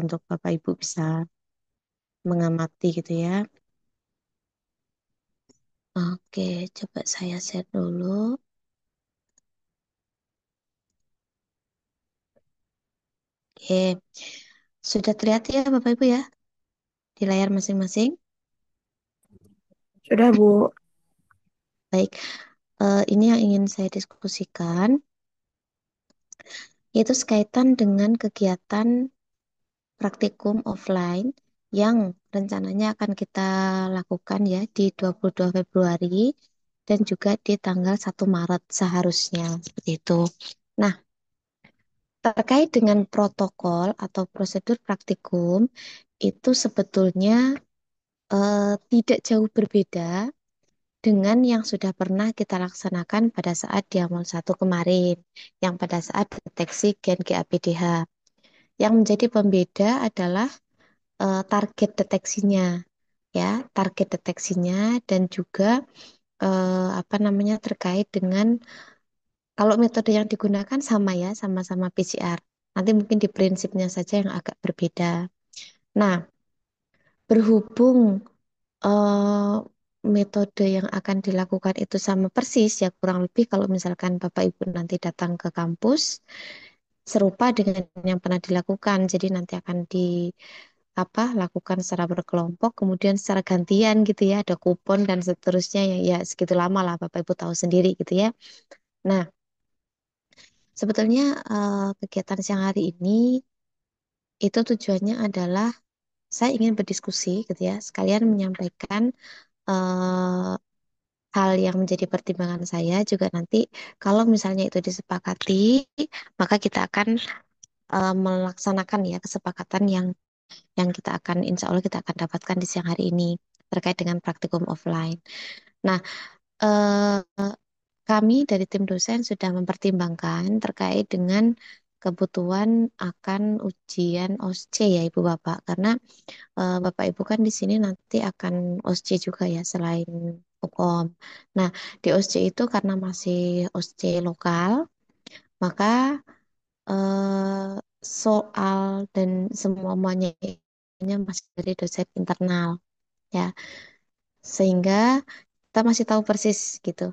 untuk Bapak Ibu bisa mengamati gitu ya. Oke, coba saya share dulu. Oke, sudah terlihat ya Bapak Ibu ya di layar masing-masing. Sudah, Bu. Baik, ini yang ingin saya diskusikan, yaitu sekaitan dengan kegiatan praktikum offline yang rencananya akan kita lakukan ya di 22 Februari dan juga di tanggal 1 Maret seharusnya seperti itu. Nah, terkait dengan protokol atau prosedur praktikum itu sebetulnya tidak jauh berbeda dengan yang sudah pernah kita laksanakan pada saat Diamol 1 kemarin, yang pada saat deteksi gen GAPDH. Yang menjadi pembeda adalah target deteksinya, ya, target deteksinya dan juga apa namanya terkait dengan kalau metode yang digunakan sama ya, sama-sama PCR. Nanti mungkin di prinsipnya saja yang agak berbeda. Nah, berhubung eh, metode yang akan dilakukan itu sama persis, ya kurang lebih kalau misalkan Bapak Ibu nanti datang ke kampus, serupa dengan yang pernah dilakukan. Jadi nanti akan lakukan secara berkelompok, kemudian secara gantian gitu ya, ada kupon dan seterusnya ya, ya segitu lama lah Bapak Ibu tahu sendiri gitu ya. Nah, sebetulnya kegiatan siang hari ini itu tujuannya adalah saya ingin berdiskusi gitu ya, sekalian menyampaikan eh, hal yang menjadi pertimbangan saya juga nanti kalau misalnya itu disepakati, maka kita akan melaksanakan ya kesepakatan yang kita akan insya Allah kita akan dapatkan di siang hari ini terkait dengan praktikum offline. Nah, eh, kami dari tim dosen sudah mempertimbangkan terkait dengan kebutuhan akan ujian OSCE ya Ibu Bapak, karena Bapak Ibu kan di sini nanti akan OSCE juga ya selain UKOM. Nah, di OSCE itu karena masih OSCE lokal, maka soal dan semuanya masih dari dosen internal ya, sehingga kita masih tahu persis gitu.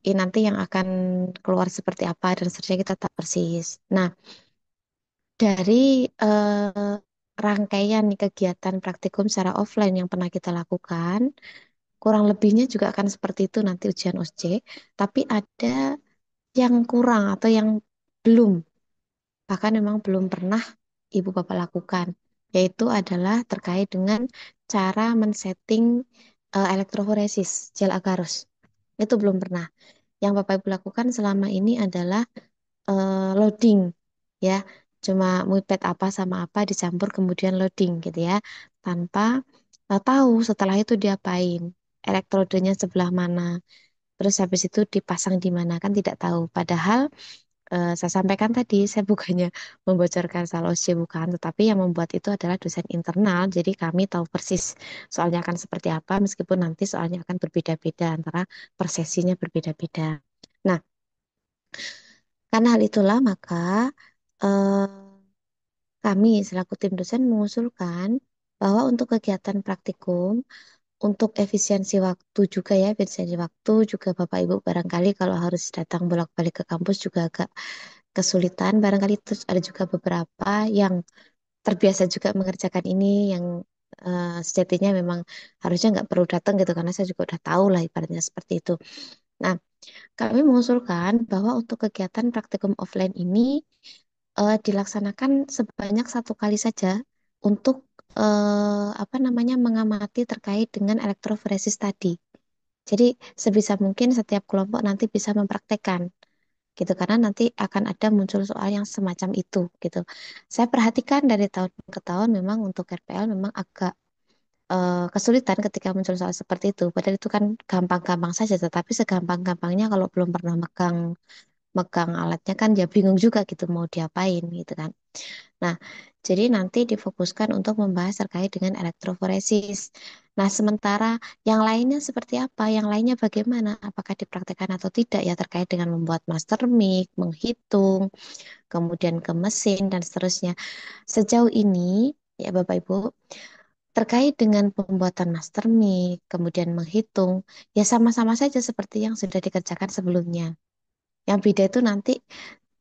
Ini nanti yang akan keluar seperti apa dan seterusnya kita tahu persis. Nah, dari rangkaian nih kegiatan praktikum secara offline yang pernah kita lakukan, kurang lebihnya juga akan seperti itu nanti ujian OSCE, tapi ada yang kurang atau yang belum, bahkan memang belum pernah Ibu Bapak lakukan, yaitu adalah terkait dengan cara men-setting elektroforesis gel agarus. Itu belum pernah. Yang Bapak Ibu lakukan selama ini adalah loading ya, cuma muipet apa sama apa dicampur kemudian loading gitu ya, tanpa tahu setelah itu diapain, elektrodenya sebelah mana, terus habis itu dipasang di mana kan tidak tahu. Padahal saya sampaikan tadi saya bukannya membocorkan salosnya bukan, tetapi yang membuat itu adalah dosen internal, jadi kami tahu persis soalnya akan seperti apa meskipun nanti soalnya akan berbeda-beda antara persesinya berbeda-beda. Nah, karena hal itulah maka eh, kami selaku tim dosen mengusulkan bahwa untuk kegiatan praktikum, untuk efisiensi waktu juga ya, efisiensi waktu juga Bapak Ibu barangkali kalau harus datang bolak-balik ke kampus juga agak kesulitan. Barangkali itu ada juga beberapa yang terbiasa juga mengerjakan ini yang sejatinya memang harusnya nggak perlu datang gitu karena saya juga udah tahu lah ibaratnya seperti itu. Nah, kami mengusulkan bahwa untuk kegiatan praktikum offline ini dilaksanakan sebanyak 1 kali saja untuk apa namanya mengamati terkait dengan elektroforesis tadi. Jadi sebisa mungkin setiap kelompok nanti bisa mempraktekkan gitu karena nanti akan ada muncul soal yang semacam itu gitu. Saya perhatikan dari tahun ke tahun memang untuk RPL memang agak kesulitan ketika muncul soal seperti itu. Padahal itu kan gampang-gampang saja, tetapi segampang-gampangnya kalau belum pernah megang megang alatnya kan ya bingung juga gitu mau diapain gitu kan. Nah, jadi nanti difokuskan untuk membahas terkait dengan elektroforesis. Nah, sementara yang lainnya seperti apa? Yang lainnya bagaimana? Apakah dipraktekkan atau tidak ya terkait dengan membuat master mic, menghitung, kemudian ke mesin dan seterusnya. Sejauh ini ya Bapak Ibu, terkait dengan pembuatan master mic, kemudian menghitung, ya sama-sama saja seperti yang sudah dikerjakan sebelumnya. Yang beda itu nanti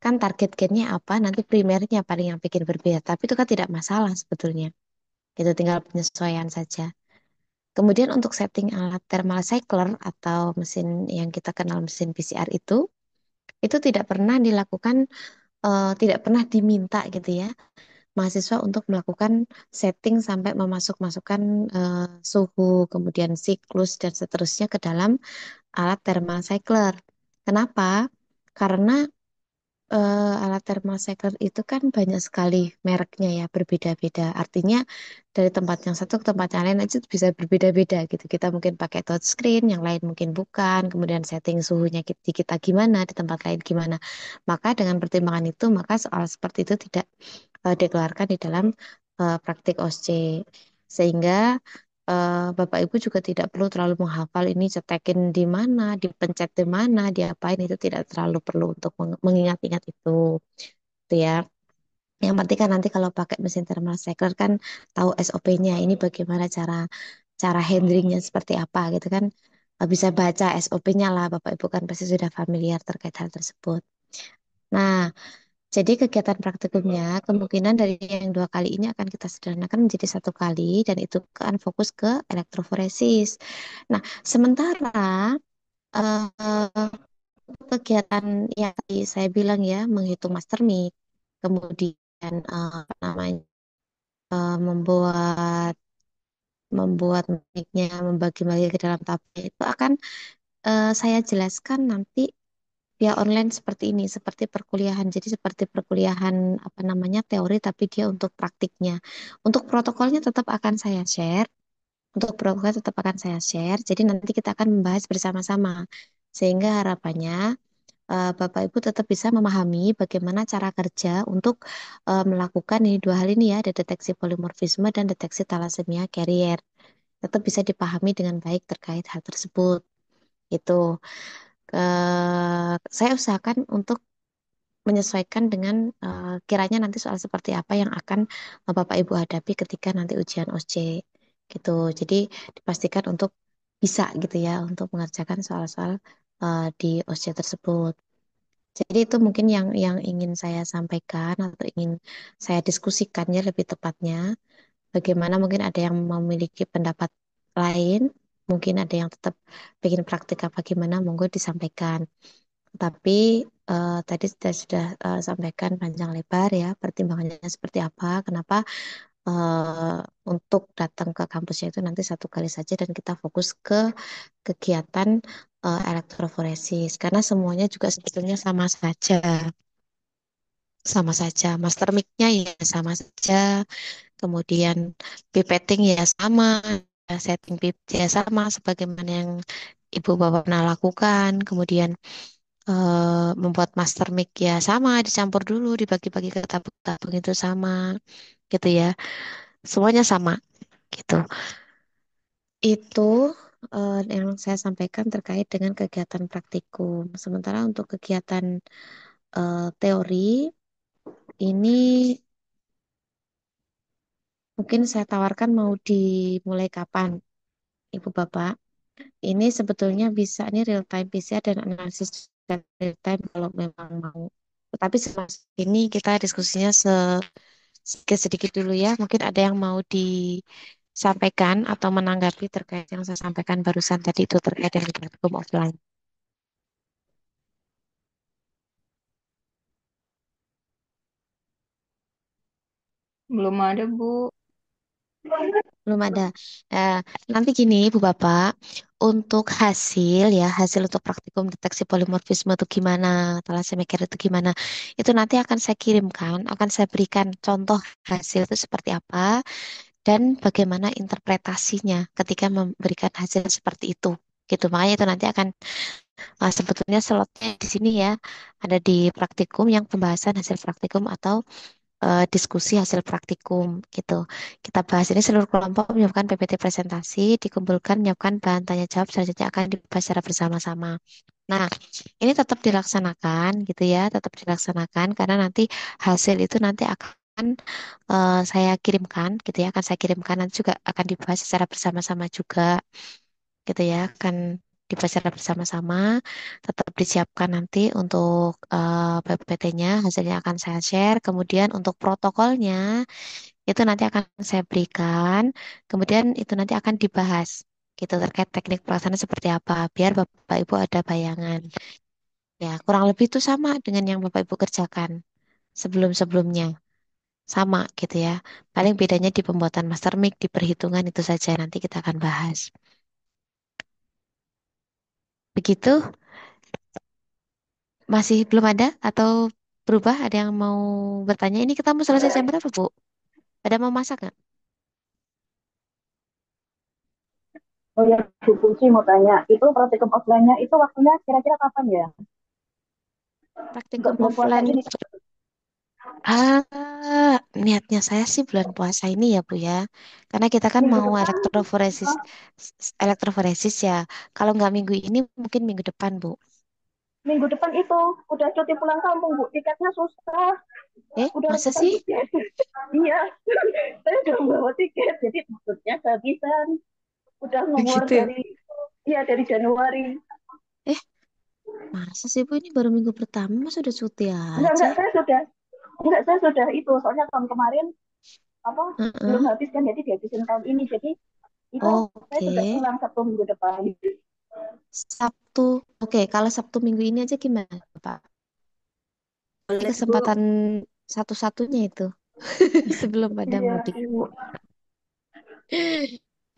kan target gainnya apa, nanti primernya paling yang bikin berbeda. Tapi itu kan tidak masalah sebetulnya. Itu tinggal penyesuaian saja. Kemudian untuk setting alat thermal cycler atau mesin yang kita kenal mesin PCR itu tidak pernah dilakukan, tidak pernah diminta gitu ya, mahasiswa untuk melakukan setting sampai memasuk-masukkan suhu, kemudian siklus dan seterusnya ke dalam alat thermal cycler. Kenapa? Karena alat thermocycler itu kan banyak sekali mereknya ya, berbeda-beda. Artinya dari tempat yang satu ke tempat yang lain aja bisa berbeda-beda gitu. Kita mungkin pakai touchscreen, yang lain mungkin bukan. Kemudian setting suhunya di kita gimana, di tempat lain gimana. Maka dengan pertimbangan itu, maka soal seperti itu tidak dikeluarkan di dalam praktik OSCE. Sehingga Bapak Ibu juga tidak perlu terlalu menghafal ini cetekin di mana, dipencet di mana, diapain itu tidak terlalu perlu untuk mengingat-ingat itu ya. Yang penting kan nanti kalau pakai mesin thermal cycler kan tahu SOP-nya, ini bagaimana cara cara handlingnya seperti apa gitu kan. Bisa baca SOP-nya lah, Bapak Ibu kan pasti sudah familiar terkait hal tersebut. Nah, jadi kegiatan praktikumnya kemungkinan dari yang 2 kali ini akan kita sederhanakan menjadi 1 kali dan itu akan fokus ke elektroforesis. Nah, sementara eh, kegiatan yang tadi saya bilang ya, menghitung master mic, kemudian apa namanya, membuat membuat mic-nya, membagi-bagi ke dalam tabel itu akan saya jelaskan nanti via online seperti ini, seperti perkuliahan. Jadi seperti perkuliahan apa namanya teori, tapi dia untuk praktiknya. Untuk protokolnya tetap akan saya share. Untuk protokol tetap akan saya share. Jadi nanti kita akan membahas bersama-sama. Sehingga harapannya Bapak Ibu tetap bisa memahami bagaimana cara kerja untuk melakukan ini 2 hal ini ya, ada deteksi polimorfisme dan deteksi thalassemia carrier. Tetap bisa dipahami dengan baik terkait hal tersebut. Itu saya usahakan untuk menyesuaikan dengan kiranya nanti soal seperti apa yang akan Bapak Ibu hadapi ketika nanti ujian OSCE gitu. Jadi dipastikan untuk bisa gitu ya untuk mengerjakan soal-soal di OSCE tersebut. Jadi itu mungkin yang ingin saya sampaikan atau ingin saya diskusikannya lebih tepatnya. Bagaimana mungkin ada yang memiliki pendapat lain, mungkin ada yang tetap ingin praktik apa gimana, monggo disampaikan. Tapi tadi sudah sampaikan panjang lebar ya pertimbangannya seperti apa, kenapa untuk datang ke kampusnya itu nanti 1 kali saja dan kita fokus ke kegiatan elektroforesis karena semuanya juga sebetulnya sama saja, sama saja. Master mic-nya ya sama saja, kemudian pipetting ya sama, setting pip ya sama sebagaimana yang Ibu Bapak pernah lakukan, kemudian membuat master mic ya sama, dicampur dulu, dibagi-bagi ke tabung-tabung itu sama, gitu ya. Semuanya sama, gitu. Itu yang saya sampaikan terkait dengan kegiatan praktikum. Sementara untuk kegiatan teori ini mungkin saya tawarkan mau dimulai kapan, Ibu Bapak. Ini sebetulnya bisa ini real time PCR dan analisis real time kalau memang mau. Tetapi ini kita diskusinya sedikit-sedikit dulu ya. Mungkin ada yang mau disampaikan atau menanggapi terkait yang saya sampaikan barusan tadi itu terkait dengan praktikum offline. Belum ada, Bu. Belum ada. Eh, Nanti gini, Bu Bapak, untuk hasil ya, hasil untuk praktikum deteksi polimorfisme itu gimana, thalassemia carrier itu gimana, itu nanti akan saya kirimkan, akan saya berikan contoh hasil itu seperti apa dan bagaimana interpretasinya ketika memberikan hasil seperti itu. Gitu, makanya itu nanti akan sebetulnya slotnya di sini ya, ada di praktikum yang pembahasan hasil praktikum atau diskusi hasil praktikum gitu. Kita bahas ini seluruh kelompok menyiapkan PPT presentasi, dikumpulkan menyiapkan bahan tanya jawab selanjutnya akan dibahas secara bersama-sama. Nah, ini tetap dilaksanakan gitu ya, tetap dilaksanakan karena nanti hasil itu nanti akan saya kirimkan gitu ya, akan saya kirimkan nanti juga akan dibahas secara bersama-sama juga gitu ya, akan dibahas secara bersama-sama, tetap disiapkan nanti untuk PPT-nya, hasilnya akan saya share, kemudian untuk protokolnya itu nanti akan saya berikan, kemudian itu nanti akan dibahas gitu terkait teknik pelaksanaan seperti apa, biar Bapak Ibu ada bayangan. Ya, kurang lebih itu sama dengan yang Bapak Ibu kerjakan sebelum-sebelumnya. Sama gitu ya. Paling bedanya di pembuatan master mic, di perhitungan itu saja nanti kita akan bahas. Begitu, masih belum ada atau berubah? Ada yang mau bertanya? Ini kita mau selesai jam berapa, Bu? Ada mau masak nggak? Oh ya, Bu Putri mau tanya, itu praktikum offline-nya itu waktunya kira-kira kapan ya? Untuk Praktikum bulan puasa offline ini. itu. Niatnya saya sih bulan puasa ini ya, Bu ya. Karena kita kan Minggu mau depan, elektroforesis ya. Kalau nggak minggu ini, mungkin minggu depan, Bu. minggu depan itu udah cuti pulang kampung, Bu. Tiketnya susah, udah Masa rebutan sih? tiket. Iya, saya udah bawa tiket, jadi maksudnya kehabisan. Udah ngewar Begitu ya? dari, iya dari Januari. Eh, Masa sih, Bu? Ini baru minggu pertama, masa udah cuti aja? Enggak, saya sudah itu. Soalnya tahun kemarin apa belum Heeh. habis kan, jadi dihabisin tahun ini. Jadi itu saya Oke. sudah pulang Sabtu minggu depan. Sabtu. Oke, kalau Sabtu minggu ini aja gimana, Pak? Ini Boleh, Bu. kesempatan satu-satunya itu sebelum pada Iya, mudik. Bu.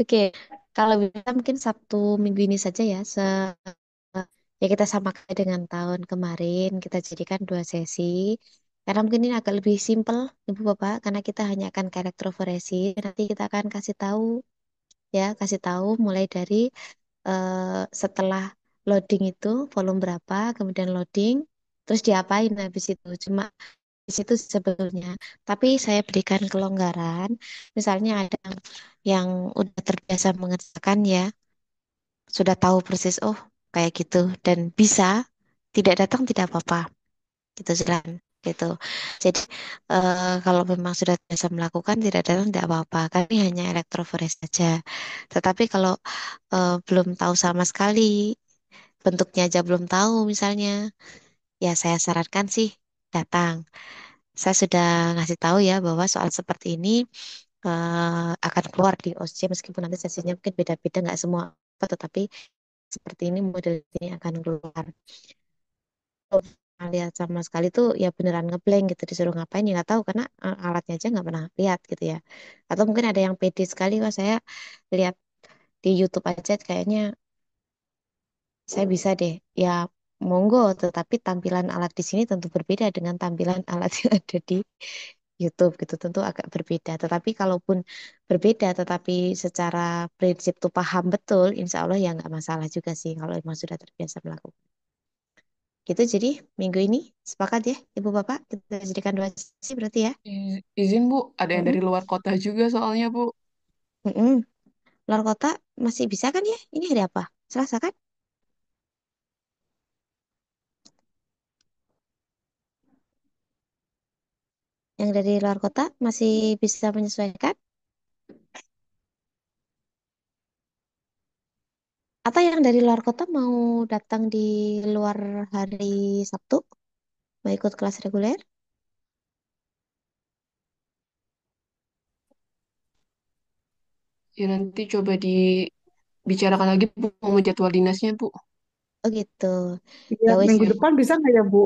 Oke, kalau bisa mungkin Sabtu minggu ini saja ya. Ya kita samakan dengan tahun kemarin. Kita jadikan dua sesi. Karena mungkin ini agak lebih simpel, Ibu Bapak, karena kita hanya akan ke elektroforesi. Nanti kita akan kasih tahu ya, kasih tahu mulai dari setelah loading itu volume berapa, kemudian loading, terus diapain habis itu. Cuma di situ sebetulnya. Tapi saya berikan kelonggaran. Misalnya ada yang udah terbiasa mengerjakan ya, sudah tahu persis, oh kayak gitu, dan bisa tidak datang tidak apa-apa, gitu jalan gitu. Jadi kalau memang sudah biasa melakukan tidak datang tidak apa-apa. Kami hanya elektroforest saja. Tetapi kalau belum tahu sama sekali, bentuknya aja belum tahu misalnya, ya saya sarankan sih datang. Saya sudah ngasih tahu ya bahwa soal seperti ini akan keluar di OSC meskipun nanti sesinya mungkin beda-beda nggak semua apa, tetapi seperti ini model ini akan keluar. Kalau lihat sama sekali tuh ya beneran ngeblank gitu disuruh ngapain ya nggak tahu karena alatnya aja nggak pernah lihat gitu ya. Atau mungkin ada yang pede sekali wah saya lihat di YouTube aja kayaknya saya bisa deh. Ya monggo, tetapi tampilan alat di sini tentu berbeda dengan tampilan alat yang ada di YouTube gitu tentu agak berbeda. Tetapi kalaupun berbeda, tetapi secara prinsip tuh paham betul, insya Allah ya nggak masalah juga sih kalau memang sudah terbiasa melakukan. Gitu jadi minggu ini sepakat ya Ibu Bapak kita jadikan dua sesi berarti ya. Izin Bu, ada yang Mm-mm. dari luar kota juga soalnya Bu. Mm-mm. Luar kota masih bisa kan ya? Ini hari apa? Selasa kan? Yang dari luar kota masih bisa menyesuaikan? Atau yang dari luar kota mau datang di luar hari Sabtu, mau ikut kelas reguler? Ya nanti coba dibicarakan lagi Bu, mau jadwal dinasnya Bu. Oh gitu. Iya, Ya wes, minggu depan bisa nggak ya, Bu?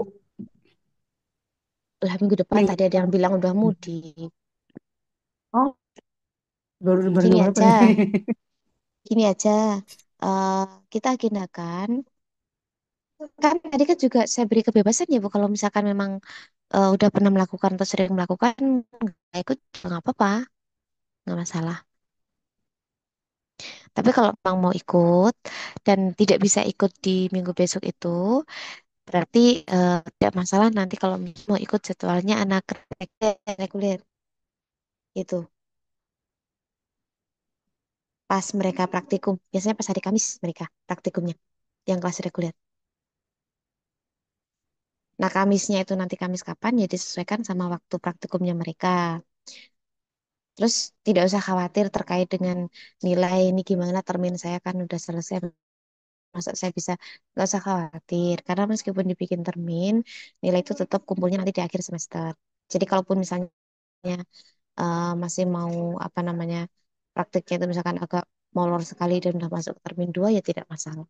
lah minggu depan Minggu tadi ada depan. yang bilang udah mudik. Oh, baru Gini dengar apa nih? aja, gini aja. eh kita agendakan. Kan tadi kan juga saya beri kebebasan ya Bu, kalau misalkan memang udah pernah melakukan atau sering melakukan, nggak ikut juga nggak apa-apa, nggak masalah. Tapi kalau memang mau ikut dan tidak bisa ikut di minggu besok itu, Berarti tidak masalah nanti kalau mau ikut jadwalnya anak reguler itu pas mereka praktikum. Biasanya pas hari Kamis mereka praktikumnya yang kelas reguler. Nah, Kamisnya itu nanti Kamis kapan ya disesuaikan sama waktu praktikumnya mereka. Terus tidak usah khawatir terkait dengan nilai ini gimana termin saya kan udah selesai. Masa saya bisa nggak usah khawatir karena meskipun dibikin termin, nilai itu tetap kumpulnya nanti di akhir semester. Jadi kalaupun misalnya masih mau apa namanya praktiknya itu misalkan agak molor sekali dan udah masuk ke termin 2 ya tidak masalah.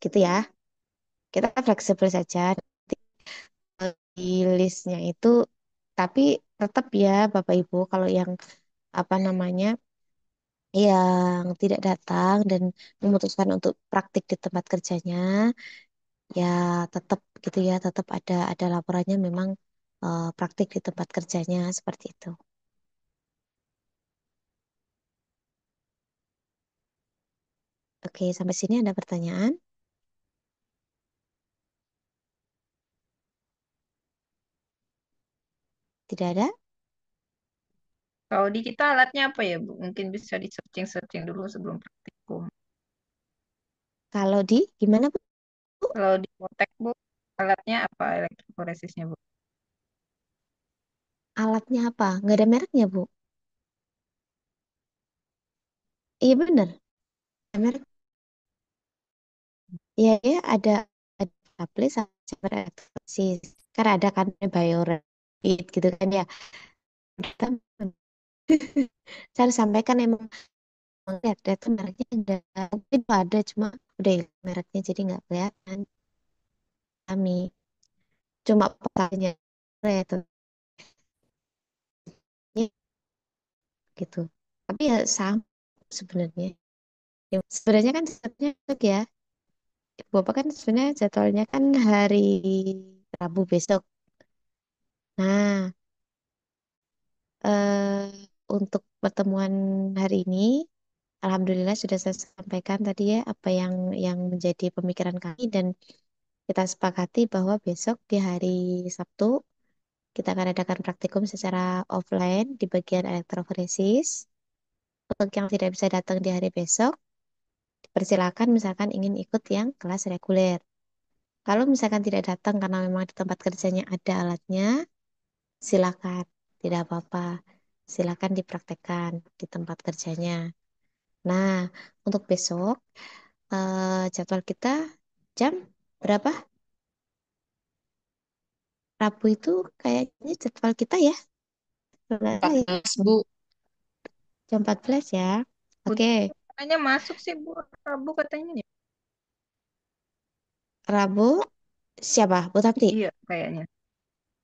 Gitu ya. Kita fleksibel saja di listnya itu tapi tetap ya Bapak Ibu kalau yang apa namanya yang tidak datang dan memutuskan untuk praktik di tempat kerjanya ya tetap gitu ya tetap ada laporannya memang praktik di tempat kerjanya seperti itu. Oke, sampai sini ada pertanyaan? Tidak ada? Kalau di kita alatnya apa ya, Bu? Mungkin bisa di searching-searching dulu sebelum praktikum. Kalau di gimana Bu? Kalau di Motek, Bu, alatnya apa elektroforesisnya, Bu? Alatnya apa? Nggak ada mereknya Bu? Iya bener, ada merek. Iya ya ada tablet sama elektrosis. Karena ada kan Biorepit gitu kan ya. Kita saya harus sampaikan emang lihat tuh mereknya ada, itu ada cuma udah hilang mereknya jadi nggak kelihatan kami. Cuma pakainya itu gitu. Tapi ya sama sebenarnya. Ya, sebenarnya kan jadwalnya ya. Bapak kan sebenarnya jadwalnya kan hari Rabu besok. Nah, untuk pertemuan hari ini, Alhamdulillah sudah saya sampaikan tadi ya apa yang menjadi pemikiran kami dan kita sepakati bahwa besok di hari Sabtu kita akan adakan praktikum secara offline di bagian elektroforesis. Untuk yang tidak bisa datang di hari besok, persilakan misalkan ingin ikut yang kelas reguler. Kalau misalkan tidak datang karena memang di tempat kerjanya ada alatnya, silakan, tidak apa-apa. Silakan dipraktekkan di tempat kerjanya. Nah, untuk besok jadwal kita jam berapa? Rabu itu kayaknya jadwal kita ya, kalau nggak salah ya, 14, Bu. jam 14 ya. Bu, Oke, katanya masuk sih, Bu. Rabu katanya ya. Rabu siapa? Bu Tanti. Iya, kayaknya.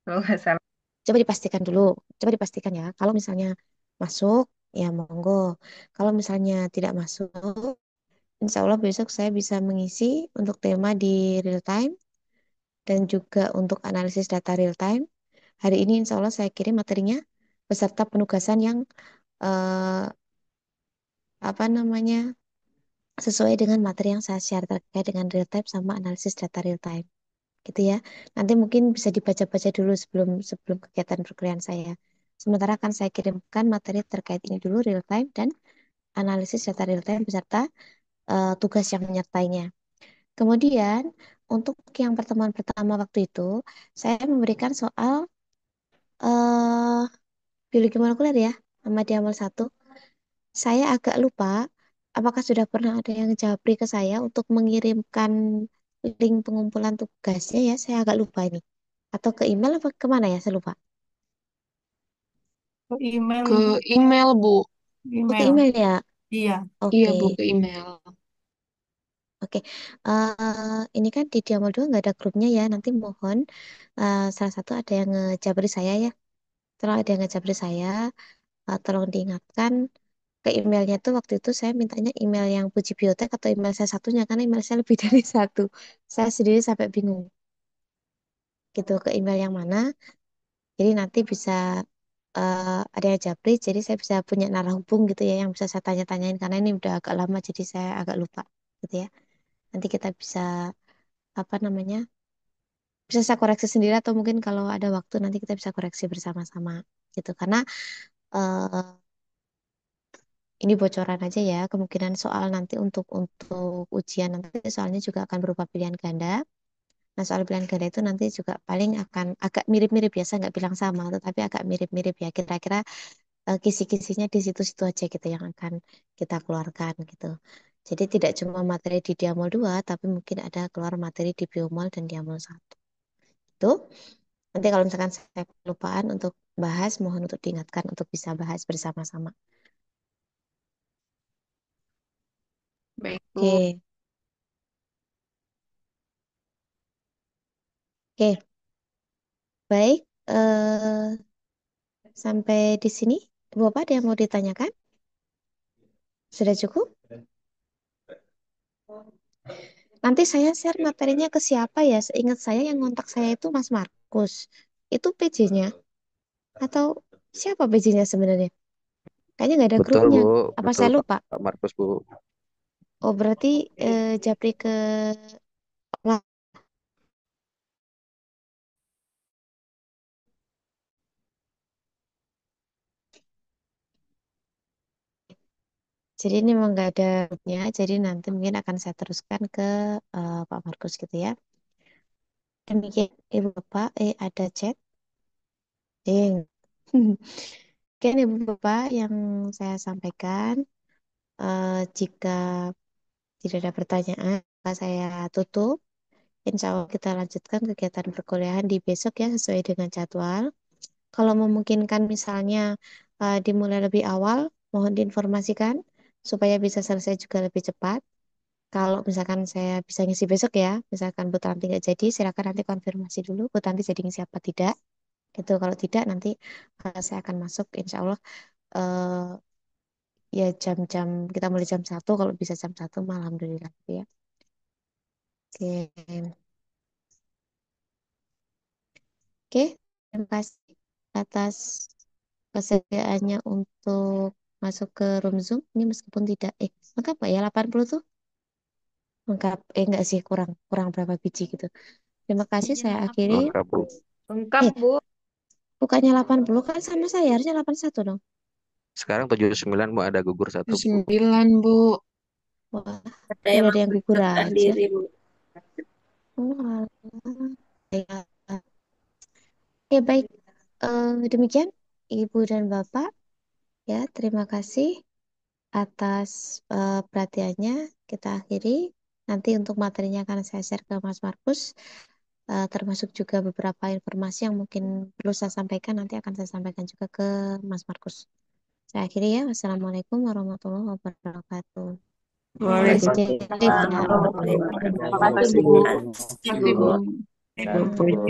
Kalau nggak salah. Coba dipastikan dulu. Coba dipastikan ya. Kalau misalnya masuk, ya monggo. Kalau misalnya tidak masuk, insya Allah besok saya bisa mengisi untuk tema di real time dan juga untuk analisis data real time. Hari ini insya Allah saya kirim materinya beserta penugasan yang eh, apa namanya sesuai dengan materi yang saya share terkait dengan real time sama analisis data real time. Gitu ya. Nanti mungkin bisa dibaca-baca dulu sebelum sebelum kegiatan perkuliahan saya. Sementara kan saya kirimkan materi terkait ini dulu real time dan analisis data real time beserta tugas yang menyertainya. Kemudian untuk yang pertemuan pertama waktu itu saya memberikan soal eh biologi molekuler ya sama di amal satu. Saya agak lupa apakah sudah pernah ada yang japri ke saya untuk mengirimkan link pengumpulan tugasnya ya. Saya agak lupa ini. Atau ke email apa kemana ya? Saya lupa. Ke email Ke Ibu, email, Bu. Oh, ke email. email ya. Iya. Iya, Oke, Bu, ke email. oke. Ini kan di Diamol 2 nggak ada grupnya ya. Nanti mohon salah satu ada yang ngejabri saya ya. Tolong ada yang ngejabri saya. Tolong diingatkan ke emailnya tuh waktu itu saya mintanya email yang Puji Biotek atau email saya satunya karena email saya lebih dari satu. Saya sendiri sampai bingung gitu ke email yang mana. Jadi nanti bisa ada yang japri, jadi saya bisa punya narahubung gitu ya, yang bisa saya tanya-tanyain karena ini udah agak lama, jadi saya agak lupa gitu ya. Nanti kita bisa apa namanya, bisa saya koreksi sendiri atau mungkin kalau ada waktu nanti kita bisa koreksi bersama-sama gitu. Karena eh, ini bocoran aja ya, kemungkinan soal nanti untuk ujian nanti soalnya juga akan berupa pilihan ganda. Nah, soal pilihan ganda itu nanti juga paling akan agak mirip-mirip biasa, nggak bilang sama, tetapi agak mirip-mirip ya. Kira-kira kisi-kisinya di situ-situ aja gitu yang akan kita keluarkan gitu. Jadi tidak cuma materi di Diamol 2, tapi mungkin ada keluar materi di Biomol dan Diamol 1. Itu nanti kalau misalkan saya kelupaan untuk bahas, mohon untuk diingatkan untuk bisa bahas bersama-sama. Baik, Bu. Oke, oke, baik. Sampai di sini, Bapak ada yang mau ditanyakan? Sudah cukup? Nanti saya share materinya ke siapa ya? Seingat saya yang kontak saya itu Mas Markus. Itu PJ-nya. Atau siapa PJ-nya sebenarnya? Kayaknya nggak ada Betul, grupnya. Bu. Apa Betul, saya Pak, lupa? Pak Markus, Bu. Oh, berarti Japri ke... Wah, jadi ini memang nggak ada grupnya. Jadi nanti mungkin akan saya teruskan ke Pak Markus gitu ya. Demikian, Ibu Bapak. Ada chat. Eh, Mungkin Ibu Bapak yang saya sampaikan. Jika tidak ada pertanyaan, maka saya tutup. Insya Allah kita lanjutkan kegiatan perkuliahan di besok ya sesuai dengan jadwal. Kalau memungkinkan misalnya dimulai lebih awal, mohon diinformasikan supaya bisa selesai juga lebih cepat. Kalau misalkan saya bisa ngisi besok ya, misalkan Bu Tanti nggak jadi, silakan nanti konfirmasi dulu Bu Tanti jadi ngisi apa tidak. Gitu. Kalau tidak nanti saya akan masuk insya Allah eh, ya jam-jam kita mulai jam 1, kalau bisa jam 1 malam, alhamdulillah gitu ya. Oke. Oke, terima kasih atas kesediaannya untuk masuk ke room Zoom. Ini meskipun tidak, lengkap nggak ya 80 tuh? Lengkap, enggak sih, kurang kurang berapa biji gitu. Terima kasih, Iya, saya akhiri. Lengkap, Bu. lengkap, Eh, Bu. bukannya 80 kan sama saya, harusnya 81 dong. Sekarang 79, Bu. Ada gugur satu, Bu. 9, Bu. Wah, Ada yang udah ada yang gugur mengundurkan aja. diri, Bu. Oh, alah. Baiklah. Oke, baik. Demikian, Ibu dan Bapak. Ya, terima kasih atas perhatiannya. Kita akhiri. Nanti untuk materinya akan saya share ke Mas Markus, termasuk juga beberapa informasi yang mungkin perlu saya sampaikan, nanti akan saya sampaikan juga ke Mas Markus. Saya akhiri ya. Wassalamualaikum warahmatullahi wabarakatuh. Saya JJ Waalaikumsalam ya. Waalaikumsalam warahmatullahi warahmatullahi wabarakatuh. wabarakatuh. Terima kasih, Bu. Terima kasih, Bu.